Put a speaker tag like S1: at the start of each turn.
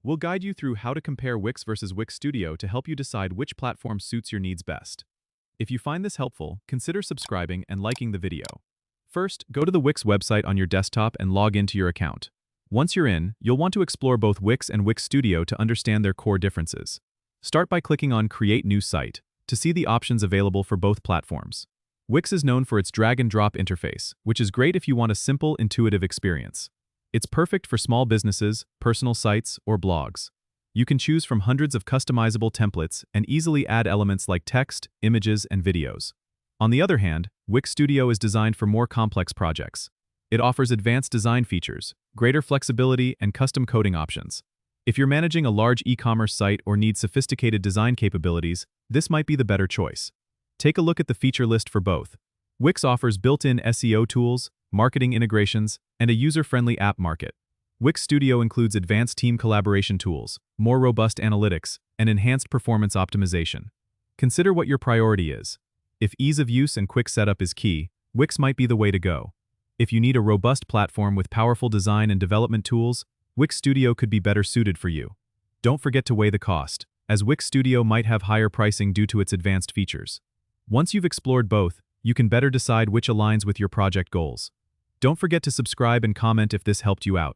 S1: We'll guide you through how to compare Wix versus Wix Studio to help you decide which platform suits your needs best. If you find this helpful, consider subscribing and liking the video. First, go to the Wix website on your desktop and log into your account. Once you're in, you'll want to explore both Wix and Wix Studio to understand their core differences. Start by clicking on Create New Site to see the options available for both platforms. Wix is known for its drag-and-drop interface, which is great if you want a simple, intuitive experience. It's perfect for small businesses, personal sites, or blogs. You can choose from hundreds of customizable templates and easily add elements like text, images, and videos. On the other hand, Wix Studio is designed for more complex projects. It offers advanced design features, greater flexibility, and custom coding options. If you're managing a large e-commerce site or need sophisticated design capabilities, this might be the better choice. Take a look at the feature list for both. Wix offers built-in SEO tools, marketing integrations, and a user-friendly app market. Wix Studio includes advanced team collaboration tools, more robust analytics, and enhanced performance optimization. Consider what your priority is. If ease of use and quick setup is key, Wix might be the way to go. If you need a robust platform with powerful design and development tools, Wix Studio could be better suited for you. Don't forget to weigh the cost, as Wix Studio might have higher pricing due to its advanced features. Once you've explored both, you can better decide which aligns with your project goals. Don't forget to subscribe and comment if this helped you out.